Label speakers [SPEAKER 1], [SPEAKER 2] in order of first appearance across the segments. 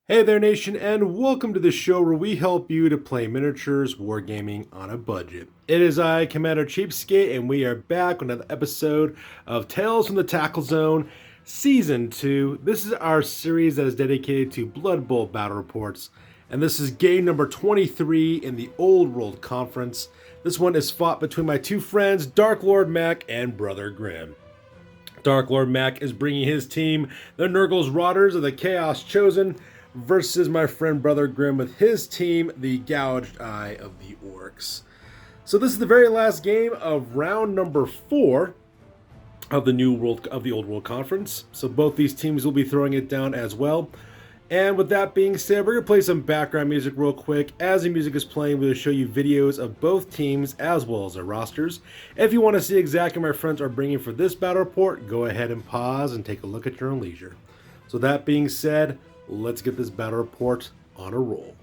[SPEAKER 1] Hey there, nation, and welcome to the show where we help you to play miniatures wargaming on a budget. It is I, Commander Cheapskate, and we are back with another episode of Tales from the Tackle Zone, Season 2. This is our series that is dedicated to Blood Bowl battle reports, and this is game number 23 in the Old World Conference. This one is fought between my two friends, Dark Lord Mac and Brother Grimm. Dark Lord Mac is bringing his team, the Nurgle's Rotters of the Chaos Chosen, versus my friend Brother Grimm with his team, the Gouged Eye of the Orcs. So this is the very last game of round number 4 of the Old World Conference. So both these teams will be throwing it down as well. And with that being said, we're going to play some background music real quick. As the music is playing, we'll show you videos of both teams as well as their rosters. If you want to see exactly what my friends are bringing for this battle report, go ahead and pause and take a look at your own leisure. So that being said, let's get this battle report on a roll.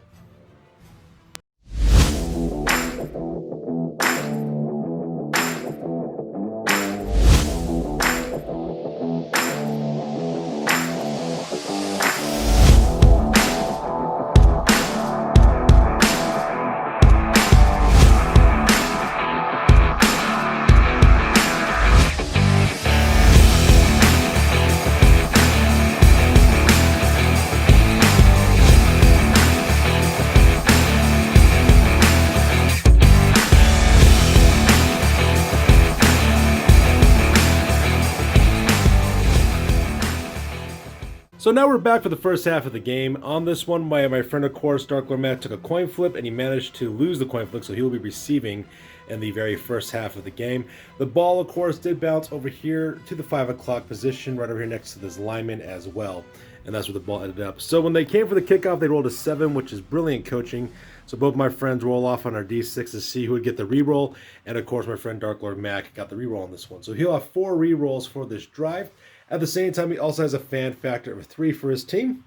[SPEAKER 1] So now we're back for the first half of the game. On this one, my friend, of course, Dark Lord Matt, took a coin flip, and he managed to lose the coin flip, so he will be receiving in the very first half of the game. The ball, of course, did bounce over here to the 5 o'clock position, right over here next to this lineman as well. And that's where the ball ended up. So when they came for the kickoff, they rolled a 7, which is brilliant coaching. So both my friends roll off on our D6 to see who would get the reroll. And of course, my friend Dark Lord Mac got the reroll on this one. So he'll have 4 rerolls for this drive. At the same time, he also has a fan factor of 3 for his team.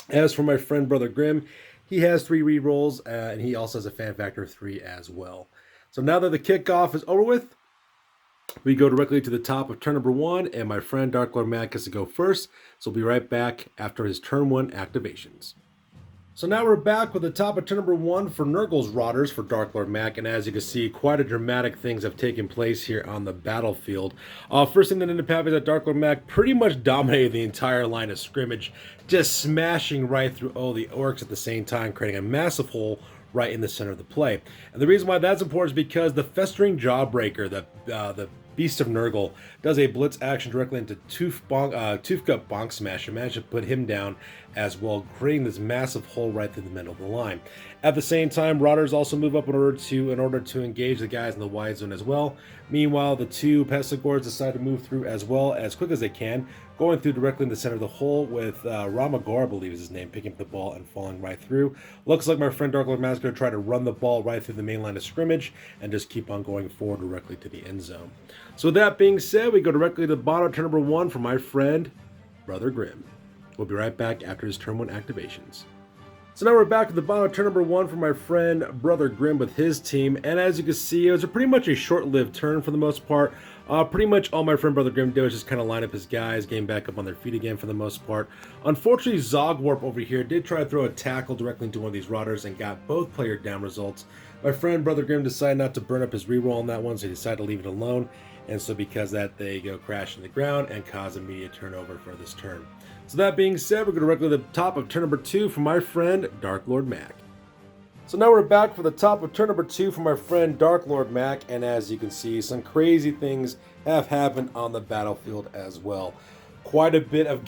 [SPEAKER 1] As for my friend Brother Grimm, he has 3 rerolls, and he also has a fan factor of 3 as well. So now that the kickoff is over with, we go directly to the top of turn number 1, and my friend Dark Lord Mac gets to go first. So we'll be right back after his turn 1 activations. So now we're back with the top of turn number 1 for Nurgle's Rotters for Dark Lord Mac, and as you can see, quite a dramatic things have taken place here on the battlefield. First thing that ended up happening is that Dark Lord Mac pretty much dominated the entire line of scrimmage, just smashing right through all the Orcs at the same time, creating a massive hole right in the center of the play. And the reason why that's important is because the Festering Jawbreaker, the Beast of Nurgle, does a blitz action directly into Toothgut Bonk Smash and managed to put him down as well, creating this massive hole right through the middle of the line. At the same time, Rotters also move up in order to engage the guys in the wide zone as well. Meanwhile, the 2 Pestigors decide to move through as well as quick as they can, going through directly in the center of the hole with Ramagor, I believe is his name, picking up the ball and falling right through. Looks like my friend Dark Lord Mac is going to try to run the ball right through the main line of scrimmage and just keep on going forward directly to the end zone. So with that being said, we go directly to the bottom of turn number 1 for my friend Brother Grimm. We'll be right back after his turn 1 activations. So now we're back at the bottom of turn number 1 for my friend Brother Grimm with his team, and as you can see, it was pretty much a short-lived turn for the most part. Pretty much all my friend Brother Grimm did was just kind of line up his guys, getting back up on their feet again for the most part. Unfortunately, Zogwarp over here did try to throw a tackle directly into one of these Rotters and got both player down results. My friend Brother Grimm decided not to burn up his reroll on that one, so he decided to leave it alone. And so because of that, they go crash in the ground and cause immediate turnover for this turn. So that being said, we're going to directly to the top of turn number 2 for my friend Dark Lord Mac. So now we're back for the top of turn number 2 for my friend Dark Lord Mac, and as you can see, some crazy things have happened on the battlefield as well. Quite a bit of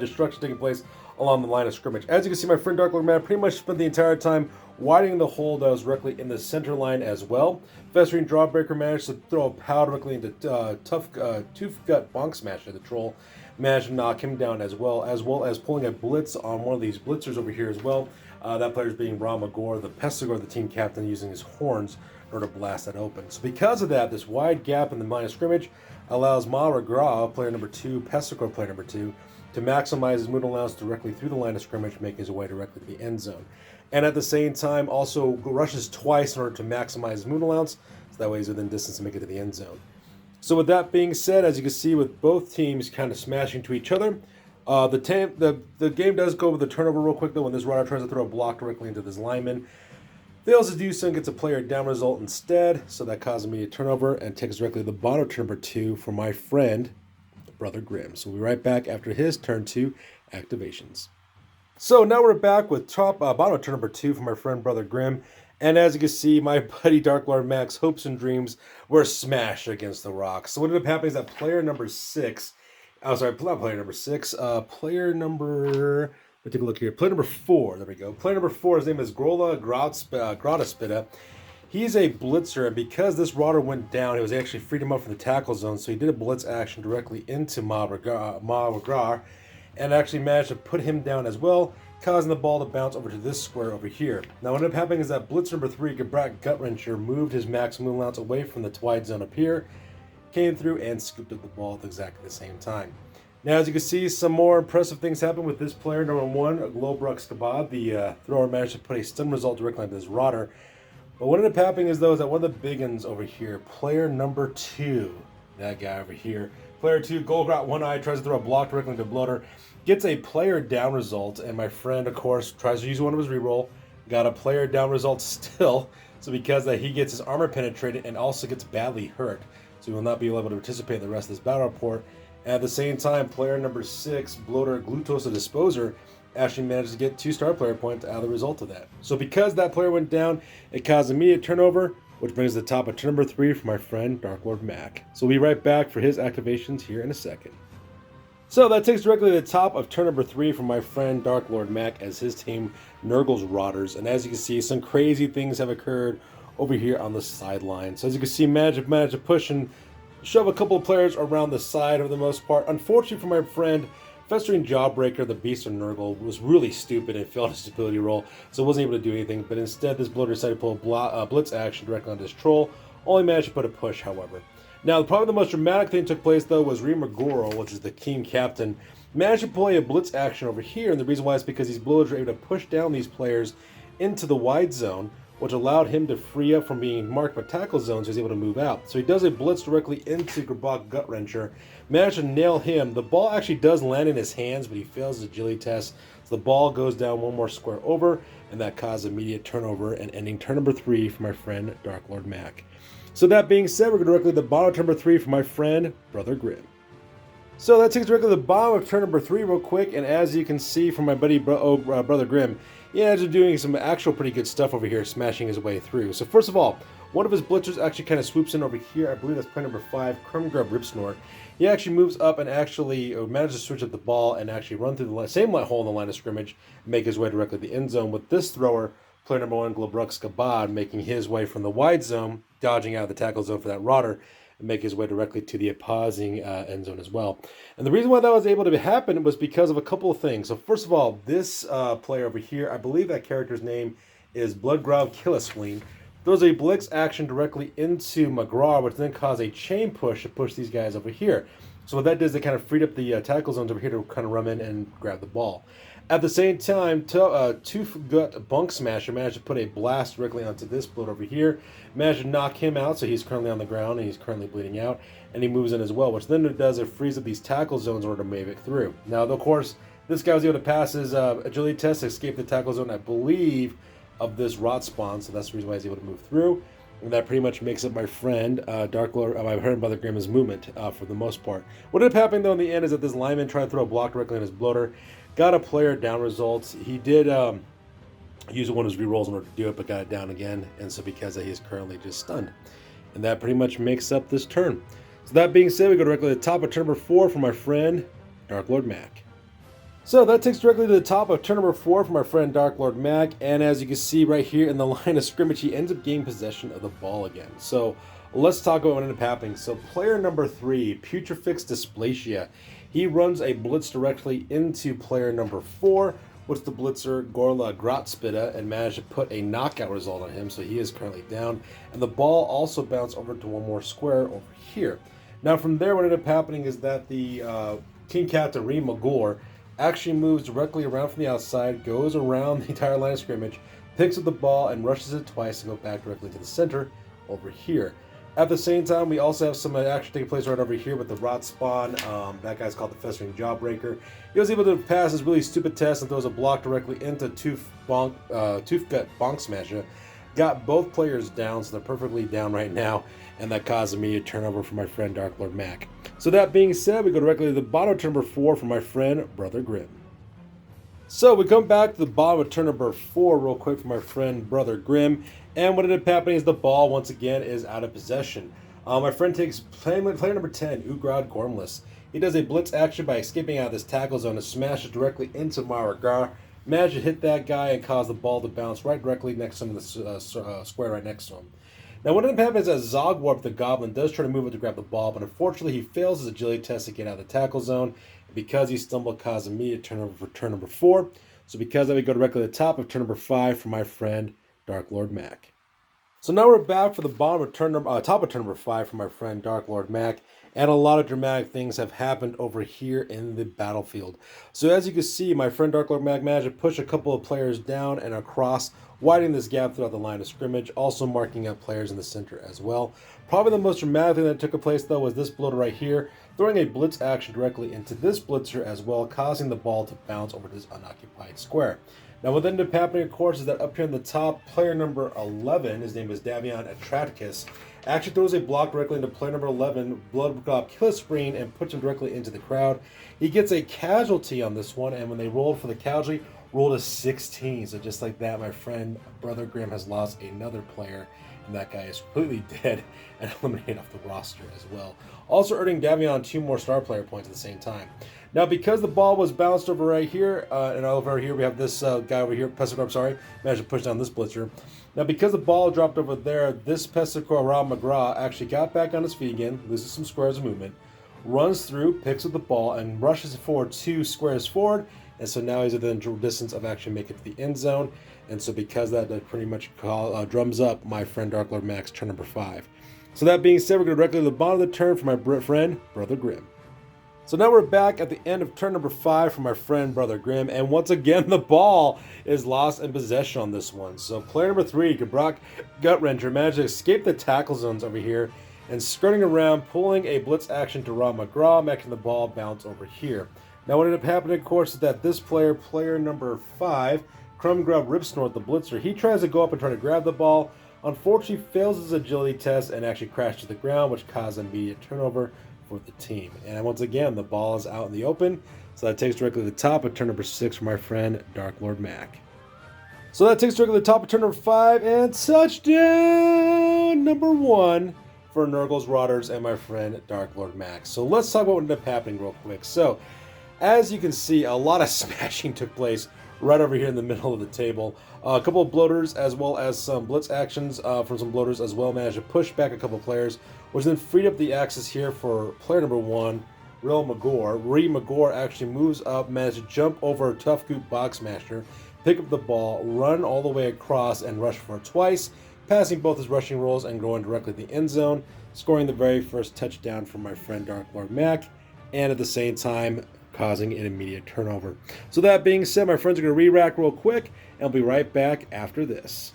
[SPEAKER 1] destruction taking place along the line of scrimmage. As you can see, my friend Dark Lord Mac pretty much spent the entire time widening the hole that was directly in the center line as well. Festering Jawbreaker managed to throw a pow directly into Toothgut Bonk Smash at the troll. Managed to knock him down as well as pulling a blitz on one of these blitzers over here as well. That player is being Ramagor, the Pestigor, the team captain, using his horns in order to blast that open. So because of that, this wide gap in the line of scrimmage allows Maragra, player number 2, Pestigor, player number 2, to maximize his movement allowance directly through the line of scrimmage, making his way directly to the end zone. And at the same time, also rushes twice in order to maximize his movement allowance, so that way he's within distance to make it to the end zone. So with that being said, as you can see with both teams kind of smashing to each other, The game does go with the turnover real quick though. When this rider tries to throw a block directly into this lineman, fails to do so and gets a player down result instead. So that causes immediate turnover and takes directly to the bottom of turn number 2 for my friend, Brother Grimm. So we'll be right back after his turn 2 activations. So now we're back with bottom of turn number 2 for my friend Brother Grimm. And as you can see, my buddy Dark Lord Mac's hopes and dreams were smashed against the rocks. So what ended up happening is that player number 6, not player number 6, player number, let's take a look here, player number 4, there we go. Player number 4, his name is Grola Grataspida. He's a blitzer, and because this Rauder went down, it was actually freed him up from the tackle zone, so he did a blitz action directly into Mawagrar, and actually managed to put him down as well, causing the ball to bounce over to this square over here. Now what ended up happening is that blitzer number 3, Gabrak Gutwrencher, moved his maximum allowance away from the wide zone up here, came through and scooped up the ball at exactly the same time. Now as you can see, some more impressive things happen with this player. Number 1, Globruck Skabad, the thrower managed to put a stun result directly on this Rauder. But what ended up happening is though is that one of the big ones over here, player number 2, that guy over here, player 2, Gouged Eye, tries to throw a block directly into Bloater, gets a player down result, and my friend, of course, tries to use one of his reroll, got a player down result still, so because that he gets his armor penetrated and also gets badly hurt, so he will not be able to participate in the rest of this battle report. And at the same time, player number 6, Bloater Glutosa Disposer, actually managed to get 2 star player points out of the result of that. So because that player went down, it caused immediate turnover, which brings the top of turn number 3 for my friend Dark Lord Mac. So we'll be right back for his activations here in a second. So that takes directly to the top of turn number 3 for my friend Dark Lord Mac as his team Nurgle's Rotters. And as you can see, some crazy things have occurred over here on the sideline. So as you can see, managed to push and shove a couple of players around the side for the most part. Unfortunately for my friend, Festering Jawbreaker, the Beast of Nurgle, was really stupid and failed his stability roll, so wasn't able to do anything, but instead this Bloater decided to pull a blitz action directly on this troll, only managed to put a push, however. Now, probably the most dramatic thing that took place, though, was Rimagoro, which is the team captain, managed to play a blitz action over here, and the reason why is because these Bloaters were able to push down these players into the wide zone, which allowed him to free up from being marked by tackle zones, so he's able to move out. So he does a blitz directly into Gabrak Gutwrencher, managed to nail him. The ball actually does land in his hands, but he fails his agility test. So the ball goes down one more square over, and that caused immediate turnover and ending turn number 3 for my friend Dark Lord Mac. So that being said, we're going directly to the bottom of turn number 3 for my friend Brother Grimm. So that takes directly to the bottom of turn number 3 real quick, and as you can see from my buddy Brother Grimm, he ends up doing some actual pretty good stuff over here, smashing his way through. So first of all, one of his blitzers actually kind of swoops in over here. I believe that's player number 5, Krumgrub Ripsnort. He actually moves up and actually manages to switch up the ball and actually run through the same hole in the line of scrimmage and make his way directly to the end zone with this thrower, player number 1, Globruck Skabad, making his way from the wide zone, dodging out of the tackle zone for that Rauder, and make his way directly to the opposing end zone as well. And the reason why that was able to happen was because of a couple of things. So first of all, this player over here, I believe that character's name is Bloodgrove Killisween, throws a blitz action directly into Magrar, which then caused a chain push to push these guys over here. So what that did is they kind of freed up the tackle zones over here to kind of run in and grab the ball. At the same time, Toothgut Bunk Smasher managed to put a blast directly onto this bloat over here, managed to knock him out, so he's currently on the ground and he's currently bleeding out, and he moves in as well, which then it does is frees up these tackle zones in order to move it through. Now, of course, this guy was able to pass his agility test to escape the tackle zone, I believe, of this rot spawn, so that's the reason why he's able to move through. And that pretty much makes up my friend Dark Lord, my friend Brother Grimm's movement for the most part. What ended up happening though in the end is that this lineman tried to throw a block directly on his bloater, got a player down results. He did use one of his rerolls in order to do it, but got it down again, and so because he is currently just stunned. And that pretty much makes up this turn. So that being said, we go directly to the top of turn number 4 for my friend Dark Lord Mac. So that takes directly to the top of turn number 4 for my friend Dark Lord Mac, and as you can see right here in the line of scrimmage, he ends up gaining possession of the ball again. So let's talk about what ended up happening. So player number 3, Putrefix Dysplasia, he runs a blitz directly into player number 4, which is the blitzer Gorla Grotspida, and managed to put a knockout result on him, so he is currently down. And the ball also bounced over to one more square over here. Now from there, what ended up happening is that the team captain Reem Magor actually moves directly around from the outside, goes around the entire line of scrimmage, picks up the ball and rushes it twice to go back directly to the center over here. At the same time, we also have some action taking place right over here with the Rot Spawn. That guy's called the Festering Jawbreaker. He was able to pass this really stupid test and throws a block directly into Tooth Gut Bonk Smasher. Got both players down, so they're perfectly down right now, and that caused immediate turnover for my friend Dark Lord Mac. So that being said, we go directly to the bottom of turn number 4 for my friend Brother Grimm. So we come back to the bottom of turn number 4 real quick for my friend Brother Grimm. And what ended up happening is the ball, once again, is out of possession. My friend takes player number 10, Ugrod Gormless. He does a blitz action by escaping out of this tackle zone and smashes directly into Maragar. Managed to hit that guy and cause the ball to bounce right directly next to him, the square right next to him. Now what ended up happening is that Zogwarp the Goblin does try to move it to grab the ball, but unfortunately he fails his agility test to get out of the tackle zone. And because he stumbled, caused immediate turnover for turn number 4. So because of that, we go directly to the top of turn number 5 for my friend Dark Lord Mac. So now we're back for the top of turn number 5 for my friend Dark Lord Mac, and a lot of dramatic things have happened over here in the battlefield. So as you can see, my friend Dark Lord Mac managed to push a couple of players down and across, widening this gap throughout the line of scrimmage, also marking out players in the center as well. Probably the most dramatic thing that took place though was this bloater right here, throwing a blitz action directly into this blitzer as well, causing the ball to bounce over this unoccupied square. Now, what ended up happening, of course, is that up here in the top, player number 11, his name is Davion Atraticus, actually throws a block directly into player number 11, Blood Kill Spreen, and puts him directly into the crowd. He gets a casualty on this one, and when they rolled for the casualty, rolled a 16. So just like that, my friend Brother Grimm has lost another player, and that guy is completely dead and eliminated off the roster as well. Also earning Davion 2 more star player points at the same time. Now, because the ball was bounced over right here, and over here we have this guy over here, Pesticor, sorry, managed to push down this blitzer. Now, because the ball dropped over there, this Pesticor Ra McGraw actually got back on his feet again, loses some squares of movement, runs through, picks up the ball, and rushes forward 2 squares forward. And so now he's within the distance of actually making it to the end zone. And so because that pretty much drums up my friend Dark Lord Mac's turn number 5. So that being said, we're going directly to the bottom of the turn for my friend Brother Grimm. So now we're back at the end of turn number 5 for my friend Brother Grimm, and once again the ball is lost in possession on this one. So player number 3, Gabrak Gutrender, managed to escape the tackle zones over here and skirting around, pulling a blitz action to Ra McGraw, making the ball bounce over here. Now what ended up happening, of course, is that this player number 5, Crumgrub Ripsnort, the blitzer, he tries to go up and try to grab the ball. Unfortunately, fails his agility test and actually crashed to the ground, which caused an immediate turnover for the team. And once again, the ball is out in the open, so that takes directly to the top of turn number 6 for my friend Dark Lord Mac. So that takes directly to the top of turn number 5, and touchdown number 1 for Nurgle's Rotters and my friend Dark Lord Mac. So let's talk about what ended up happening real quick. So as you can see, a lot of smashing took place right over here in the middle of the table. A couple of bloaters as well as some blitz actions from some bloaters as well managed to push back a couple of players, which then freed up the axis here for player number 1, Real Magor. Ree Magor actually moves up, managed to jump over a Tough Goop Box Smasher, pick up the ball, run all the way across, and rush for it twice, passing both his rushing rolls and going directly to the end zone, scoring the very first touchdown for my friend Dark Lord Mac, and at the same time causing an immediate turnover. So that being said, my friends are going to re-rack real quick, and I'll be right back after this.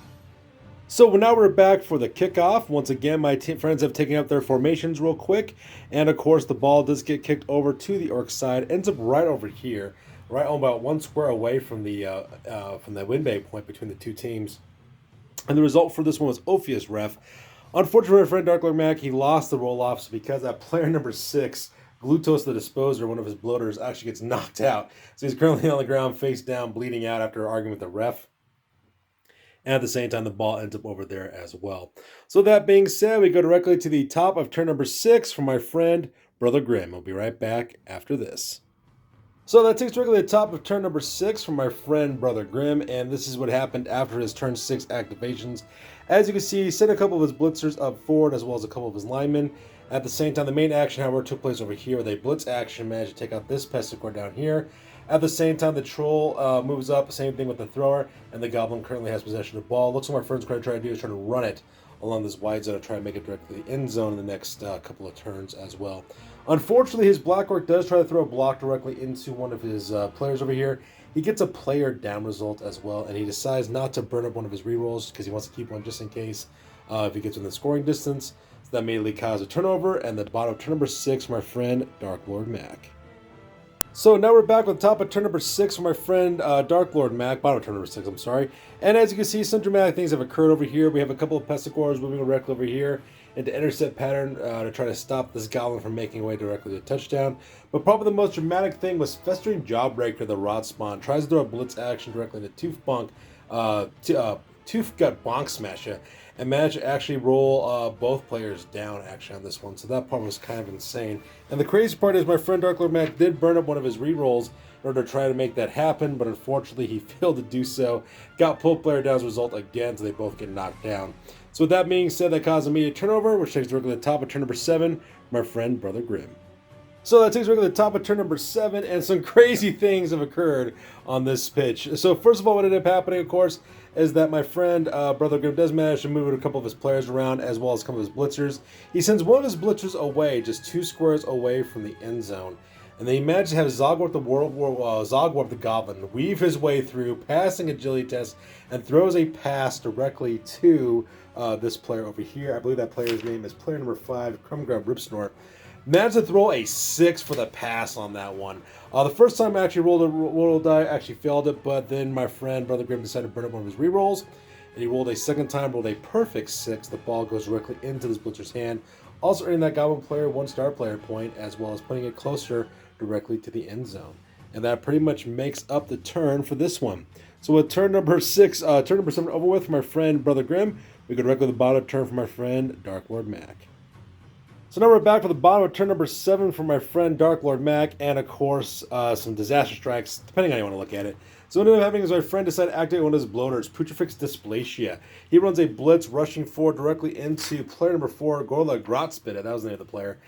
[SPEAKER 1] So now we're back for the kickoff. Once again, my friends have taken up their formations real quick, and of course the ball does get kicked over to the Orc side, ends up right over here, right about 1 square away from the win bay point between the two teams. And the result for this one was Ophius Ref. Unfortunately, my friend Dark Lord Mac, he lost the roll-offs because that player number 6, Glutos the Disposer, one of his bloaters, actually gets knocked out. So he's currently on the ground, face down, bleeding out after arguing with the ref. And at the same time, the ball ends up over there as well. So that being said, we go directly to the top of turn number 6 for my friend Brother Grimm. I'll be right back after this. So that takes directly to the top of turn number 6 for my friend Brother Grimm, and this is what happened after his turn 6 activations. As you can see, he sent a couple of his blitzers up forward as well as a couple of his linemen. At the same time, the main action, however, took place over here with a blitz action, managed to take out this Pesticor down here. At the same time, the Troll moves up, same thing with the Thrower, and the Goblin currently has possession of the ball. Looks like my friend's going to try to do is try to run it along this wide zone and try to make it directly to the end zone in the next couple of turns as well. Unfortunately, his Black Orc does try to throw a block directly into one of his players over here. He gets a player down result as well, and he decides not to burn up one of his rerolls because he wants to keep one just in case if he gets within scoring distance. So that immediately caused a turnover, and the bottom of turn number 6 for my friend Dark Lord Mac. So now we're back with the top of turn number 6 for my friend Dark Lord Mac, bottom of turn number 6, I'm sorry. And as you can see, some dramatic things have occurred over here. We have a couple of Pesticores moving directly over here into intercept pattern to try to stop this Goblin from making away directly to a touchdown. But probably the most dramatic thing was Festering Jawbreaker, the Rod Spawn, tries to throw a blitz action directly into Tooth Gut Bonk Smasher, and managed to actually roll both players down actually on this one. So that part was kind of insane. And the crazy part is my friend Dark Lord Mac did burn up one of his rerolls in order to try to make that happen, but unfortunately he failed to do so. Got both player down as a result again, so they both get knocked down. So with that being said, that caused an immediate turnover, which takes directly to the top of turn number 7, my friend Brother Grimm. So that takes us to the top of turn number 7, and some crazy things have occurred on this pitch. So first of all, what ended up happening, of course, is that my friend Brother Grimm does manage to move a couple of his players around, as well as a couple of his blitzers. He sends one of his blitzers away, just 2 squares away from the end zone. And then he managed to have Zogwarp the Goblin weave his way through, passing agility test, and throws a pass directly to this player over here. I believe that player's name is player number 5, Crumgrub Ripsnort. Managed to throw a 6 for the pass on that one. The first time I actually rolled a die, actually failed it, but then my friend Brother Grimm decided to burn up one of his rerolls, and he rolled a second time, rolled a perfect 6. The ball goes directly into this blitzer's hand, also earning that Goblin player 1 star player point, as well as putting it closer directly to the end zone. And that pretty much makes up the turn for this one. So with turn number 7 over with for my friend Brother Grimm, we go directly to the bottom of turn for my friend Dark Lord Mac. So now we're back for the bottom of turn number 7 for my friend Dark Lord Mac, and of course, some disaster strikes, depending on how you want to look at it. So what ended up happening is my friend decided to activate one of his bloaters, Putrefix Dysplasia. He runs a blitz rushing forward directly into player number 4, Gorla Grotspit, that was the name of the player.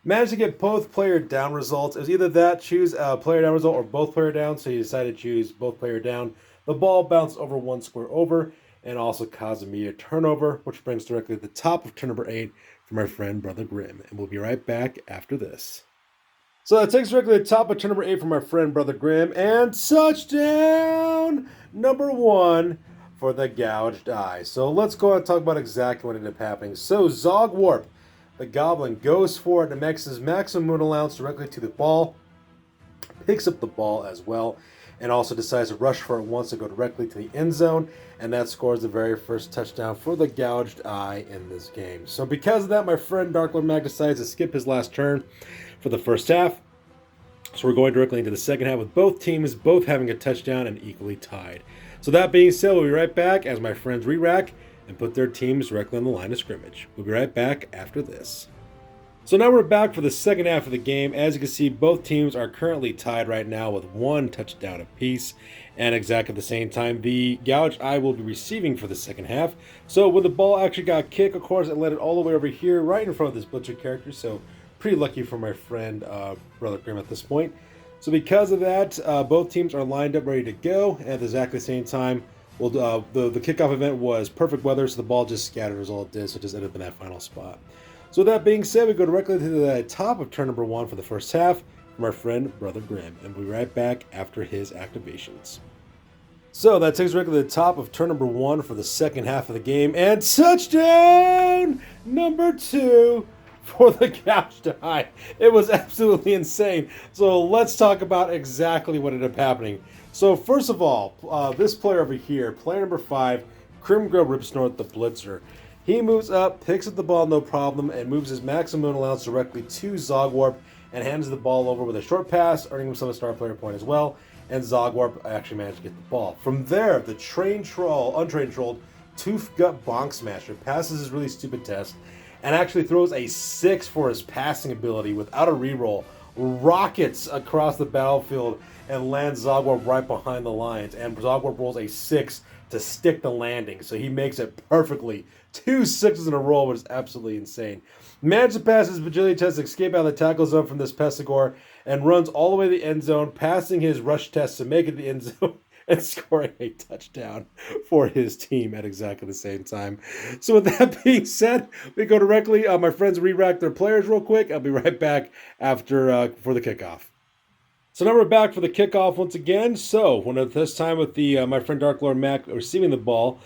[SPEAKER 1] Managed to get both player down results. It was either that, choose a player down result, or both player down, so he decided to choose both player down. The ball bounced over 1 square over, and also caused immediate turnover, which brings directly to the top of turn number 8 for my friend Brother Grimm. And we'll be right back after this. So that takes directly to the top of turn number 8 for my friend Brother Grimm, and touchdown number 1 for the Gouged Eye. So let's go and talk about exactly what ended up happening. So Zogwarp, the Goblin, goes for it and makes his maximum moon allowance directly to the ball, picks up the ball as well, and also decides to rush for it once to go directly to the end zone, and that scores the very first touchdown for the Gouged Eye in this game. So because of that, my friend Dark Lord Mac decides to skip his last turn for the first half. So we're going directly into the second half with both teams both having a touchdown and equally tied. So that being said, we'll be right back as my friends re-rack and put their teams directly on the line of scrimmage. We'll be right back after this. So now we're back for the second half of the game. As you can see, both teams are currently tied right now with 1 touchdown apiece. And exactly at the same time, the Gouged Eye will be receiving for the second half. So when the ball actually got kicked, of course, it led it all the way over here, right in front of this blitzer character. So pretty lucky for my friend Brother Grimm at this point. So because of that, both teams are lined up ready to go. And at exactly the same time, well, the kickoff event was perfect weather, so the ball just scattered as all it did, so it just ended up in that final spot. So with that being said, we go directly to the top of turn number 1 for the first half from our friend Brother Grimm, and we'll be right back after his activations. So that takes us directly to the top of turn number 1 for the second half of the game, and touchdown number 2 for the Gouged Eye. It was absolutely insane. So let's talk about exactly what ended up happening. So first of all, this player over here, player number 5, Crimgrub Ripsnort, the Blitzer. He moves up, picks up the ball no problem, and moves his maximum allowance directly to Zogwarp and hands the ball over with a short pass, earning himself a star player point as well. And Zogwarp actually managed to get the ball. From there, the untrained troll, Tooth Gut Bonk Smasher passes his really stupid test and actually throws a 6 for his passing ability without a reroll, rockets across the battlefield and lands Zogwarp right behind the lines. And Zogwarp rolls a 6 to stick the landing, so he makes it perfectly. 2 6s in a row, which is absolutely insane. Managed to pass his agility test, escape out of the tackle zone from this Pestigore, and runs all the way to the end zone, passing his rush test to make it to the end zone and scoring a touchdown for his team at exactly the same time. So with that being said, we go directly, my friends re-rack their players real quick. I'll be right back after for the kickoff. So now we're back for the kickoff once again. So when at this time with the my friend Dark Lord Mac receiving the ball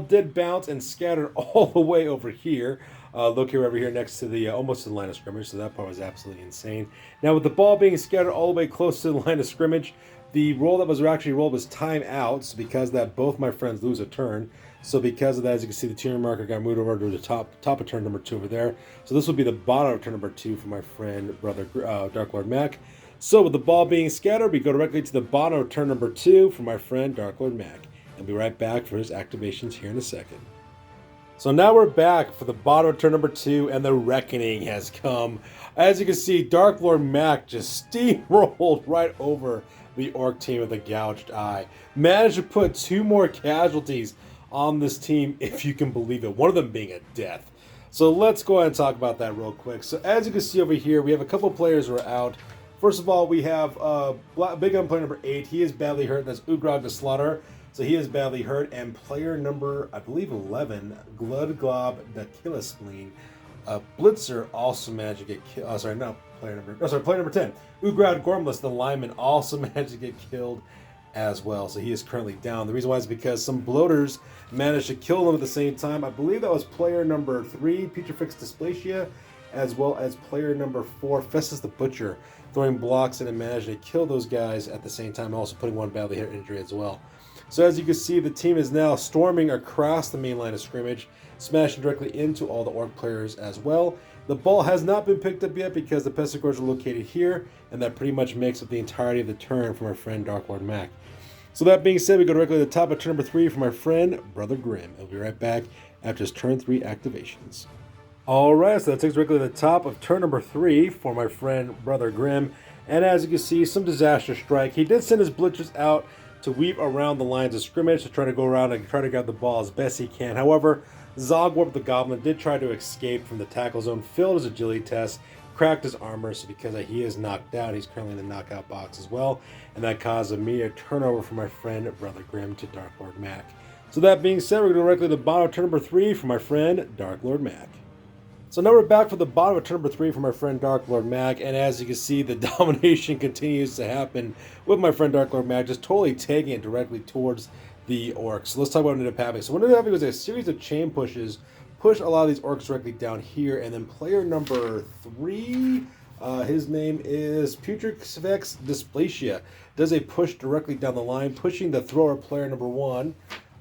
[SPEAKER 1] did bounce and scattered all the way over here. located over here next to the almost to the line of scrimmage. So that part was absolutely insane. Now with the ball being scattered all the way close to the line of scrimmage, the roll that was actually rolled was timeout. So because of that, both my friends lose a turn. So because of that, as you can see, the turn marker got moved over to the top of turn number 2 over there. So this will be the bottom of turn number 2 for my friend, brother Dark Lord Mac. So with the ball being scattered, we go directly to the bottom of turn number 2 for my friend Dark Lord Mac. And be right back for his activations here in a second. So now we're back for the bottom of turn number 2, and the reckoning has come. As you can see, Dark Lord Mac just steamrolled right over the Orc team with a Gouged Eye. Managed to put 2 more casualties on this team, if you can believe it. One of them being a death. So let's go ahead and talk about that real quick. So as you can see over here, we have a couple players who are out. First of all, we have Big Gun player number 8. He is badly hurt. That's Ugrog the Slaughter. So he is badly hurt. And player number, I believe, 11, Gludglob the Killispleen. Blitzer also managed to get killed. Player number 10. Ugrog Gormless, the lineman, also managed to get killed as well. So he is currently down. The reason why is because some bloaters managed to kill him at the same time. I believe that was player number 3, Petrifix Dysplasia, as well as player number 4, Festus the Butcher, throwing blocks and managing to kill those guys at the same time, also putting one badly hit injury as well. So as you can see, the team is now storming across the main line of scrimmage, smashing directly into all the Orc players as well. The ball has not been picked up yet because the Pesticores are located here, and that pretty much makes up the entirety of the turn for my friend Dark Lord Mac. So that being said, we go directly to the top of turn number 3 for my friend Brother Grimm. He'll be right back after his turn 3 activations. Alright, so that takes directly to the top of turn number 3 for my friend Brother Grimm. And as you can see, some disaster strike. He did send his blitzers out to weave around the lines of scrimmage to try to go around and try to grab the ball as best he can. However, Zogwarp the Goblin did try to escape from the tackle zone, failed his agility test, cracked his armor, so because he is knocked out, he's currently in the knockout box as well, and that caused immediate turnover for my friend Brother Grimm to Dark Lord Mac. So that being said, we're going to go directly to the bottom of turn number 3 for my friend Dark Lord Mac. So now we're back for the bottom of turn number 3 for my friend Dark Lord Mac, and as you can see, the domination continues to happen with my friend Dark Lord Mac, just totally taking it directly towards the Orcs. So let's talk about what ended up happening. So what ended up happening was a series of chain pushes, push a lot of these Orcs directly down here, and then player number 3, his name is Petrifix Dysplasia, does a push directly down the line, pushing the thrower player number 1.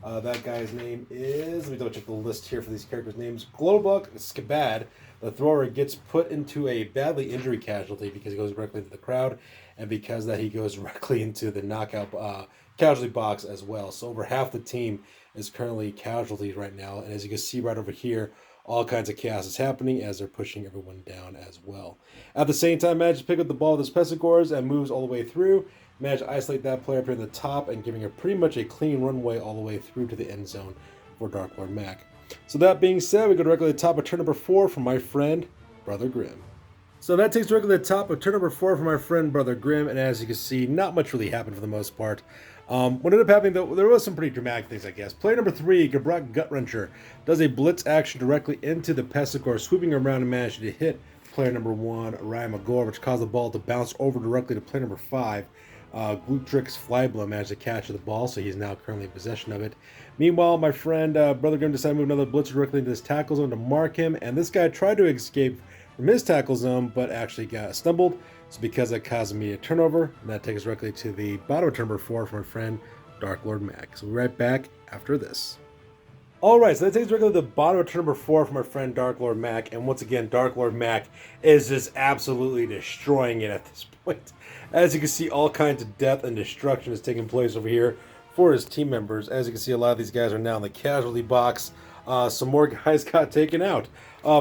[SPEAKER 1] That guy's name is, let me double check the list here for these characters' names, Glowbug Skabad. The thrower gets put into a badly injury casualty because he goes directly into the crowd, and because of that he goes directly into the knockout casualty box as well. So over half the team is currently casualties right now, and as you can see right over here, all kinds of chaos is happening as they're pushing everyone down as well. At the same time, managed to pick up the ball with his Pesticores and moves all the way through. Managed to isolate that player up here in the top and giving her pretty much a clean runway all the way through to the end zone for Dark Lord Mac. So that being said, we go directly to the top of turn number 4 for my friend Brother Grimm. So that takes directly to the top of turn number 4 for my friend Brother Grimm, and as you can see, not much really happened for the most part. What ended up happening, though, there was some pretty dramatic things, I guess. Player number 3, Gabrak Gutwrencher, does a blitz action directly into the Pesticor, swooping around and managing to hit player number 1, Ryan McGore, which caused the ball to bounce over directly to player number 5. Glutrix Flyblow managed to catch the ball, so he's now currently in possession of it. Meanwhile, my friend Brother Grimm decided to move another blitzer directly into this tackle zone to mark him, and this guy tried to escape from his tackle zone, but actually got stumbled. So because that caused immediate turnover, and that takes us directly to the bottom of turn number 4 for my friend Dark Lord Mac. So we'll be right back after this. Alright, so that takes us directly to the bottom of turn number 4 for my friend Dark Lord Mac, and once again, Dark Lord Mac is just absolutely destroying it at this point. As you can see, all kinds of death and destruction is taking place over here for his team members. As you can see, a lot of these guys are now in the casualty box. Some more guys got taken out.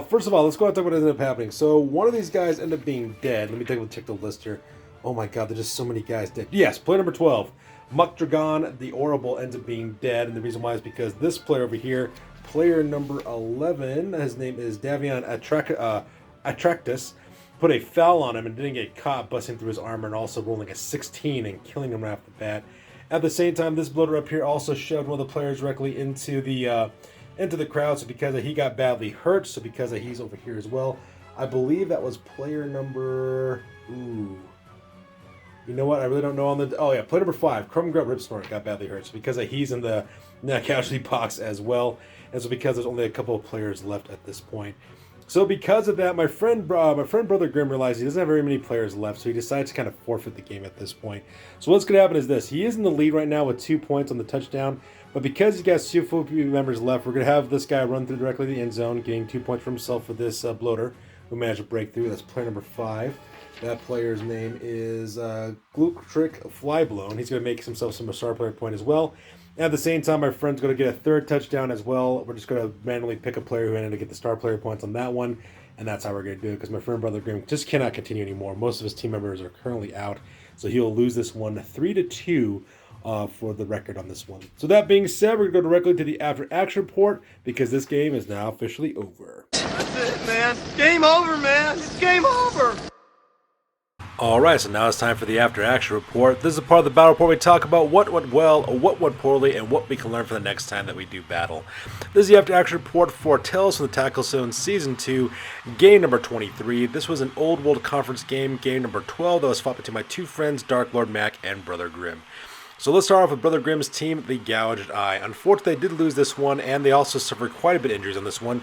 [SPEAKER 1] First of all, let's go ahead and talk about what ended up happening. So one of these guys ended up being dead. Let me check the list here. Oh my god, there's just so many guys dead. Yes, player number 12. Muckdragon the Orrible ends up being dead, and the reason why is because this player over here, player number 11, his name is Davion Attractus, put a foul on him and didn't get caught, busting through his armor and also rolling a 16 and killing him right off the bat. At the same time, this bloater up here also shoved one of the players directly into the crowd, so because he got badly hurt, so because he's over here as well. I believe that was player number... You know what? I really don't know on the... Oh, yeah. Player number 5, Crumb Grub Ripsnort got badly hurt. So because he's in the casualty box as well. And so because there's only a couple of players left at this point. So because of that, my friend Brother Grimm realized he doesn't have very many players left. So he decides to kind of forfeit the game at this point. So what's going to happen is this. He is in the lead right now with 2 points on the touchdown. But because he's got 2 full members left, we're going to have this guy run through directly to the end zone, getting 2 points for himself for this bloater who managed to break through. That's player number 5. That player's name is Gluktrick Flyblown. He's going to make himself some star player point as well. And at the same time, my friend's going to get a 3rd touchdown as well. We're just going to randomly pick a player who ended to get the star player points on that one. And that's how we're going to do it because my friend Brother Grimm just cannot continue anymore. Most of his team members are currently out. So he'll lose this one 3-2 for the record on this one. So that being said, we're going to go directly to the after action report because this game is now officially over.
[SPEAKER 2] That's it, man. Game over, man. It's game over.
[SPEAKER 1] Alright, so now it's time for the after action report. This is a part of the battle report we talk about what went well, what went poorly, and what we can learn for the next time that we do battle. This is the after action report for Tales from the Tackle Zone Season 2, game number 23. This was an Old World Conference game number 12 that was fought between my 2 friends, Dark Lord Mac and Brother Grimm. So let's start off with Brother Grimm's team, the Gouged Eye. Unfortunately, they did lose this one, and they also suffered quite a bit of injuries on this one.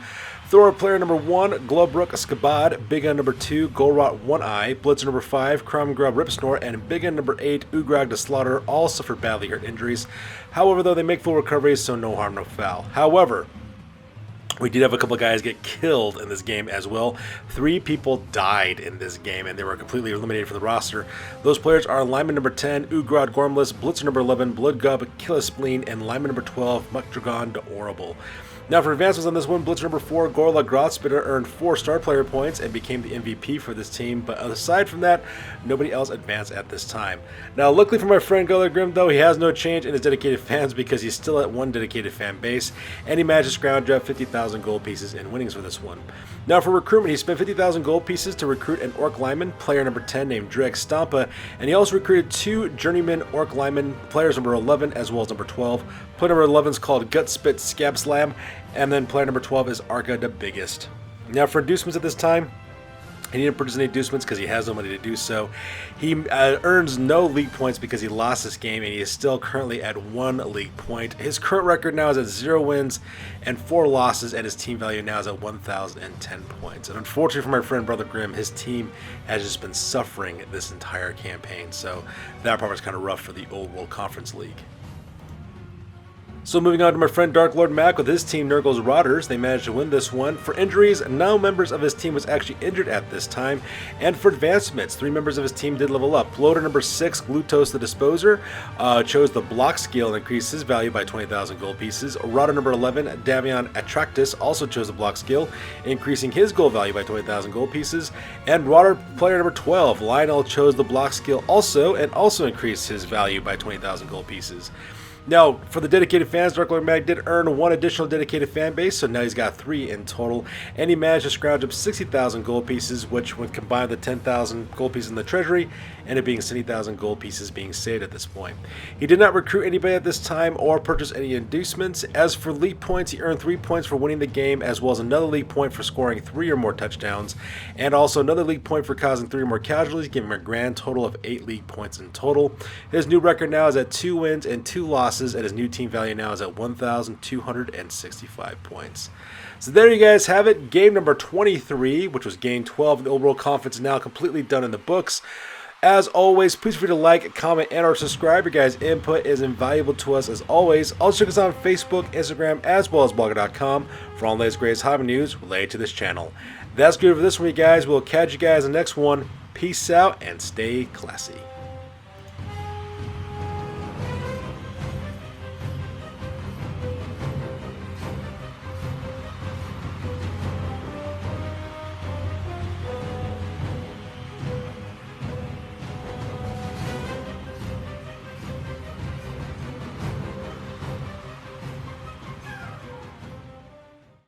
[SPEAKER 1] Thrower player number 1, Glubrook Skabad, Big Gun number 2, Golrot One Eye, Blitzer number 5, Crumb Grub Ripsnort, and Big Gun number 8, Ugrag the Slaughter, all suffered badly hurt injuries. However, though, they make full recoveries, so no harm, no foul. However, we did have a couple of guys get killed in this game as well. 3 people died in this game, and they were completely eliminated from the roster. Those players are lineman number 10, Ugrod Gormless, Blitzer number 11, Bloodgub, Killer Spleen, and lineman number 12, Muckdragon the Orrible. Now for advancements on this one, Blitzer number 4, Gorla Grothspitter earned 4 star player points and became the MVP for this team, but aside from that, nobody else advanced at this time. Now luckily for my friend Brother Grimm though, he has no change in his dedicated fans because he's still at 1 dedicated fan base, and he managed to scrounge up 50,000 gold pieces in winnings for this one. Now for recruitment, he spent 50,000 gold pieces to recruit an Orc lineman, player number 10 named Dreg Stampa, and he also recruited 2 journeyman Orc linemen, players number 11 as well as number 12. Player number 11 is called Gutspit Scab Slam, and then player number 12 is Arca the Biggest. Now for inducements at this time, he didn't purchase any inducements because he has no money to do so. He earns no league points because he lost this game, and he is still currently at 1 league point. His current record now is at 0 wins and 4 losses, and his team value now is at 1,010 points. And unfortunately for my friend Brother Grimm, his team has just been suffering this entire campaign, so that part was kind of rough for the Old World Conference League. So moving on to my friend Dark Lord Mac with his team Nurgle's Rotters, they managed to win this one. For injuries, no members of his team was actually injured at this time. And for advancements, 3 members of his team did level up. Bloater number 6, Glutos the Disposer, chose the block skill and increased his value by 20,000 gold pieces. Rotter number 11, Davion Attractus, also chose the block skill, increasing his gold value by 20,000 gold pieces. And Rotter player number 12, Lionel, chose the block skill also, and also increased his value by 20,000 gold pieces. Now, for the dedicated fans, Dark Lord Mag did earn 1 additional dedicated fan base, so now he's got 3 in total, and he managed to scrounge up 60,000 gold pieces, which when combined with the 10,000 gold pieces in the treasury, ended up being 70,000 gold pieces being saved at this point. He did not recruit anybody at this time or purchase any inducements. As for league points, he earned 3 points for winning the game, as well as another league point for scoring 3 or more touchdowns, and also another league point for causing 3 or more casualties, giving him a grand total of 8 league points in total. His new record now is at 2 wins and 2 losses, and his new team value now is at 1,265 points. So there you guys have it. Game number 23, which was game 12 of the Old World Conference, is now completely done in the books. As always, please feel free to like, comment, and or subscribe. Your guys' input is invaluable to us as always. Also check us out on Facebook, Instagram, as well as blogger.com for all the latest greatest hobby news related to this channel. That's good for this one, you guys. We'll catch you guys in the next one. Peace out and stay classy.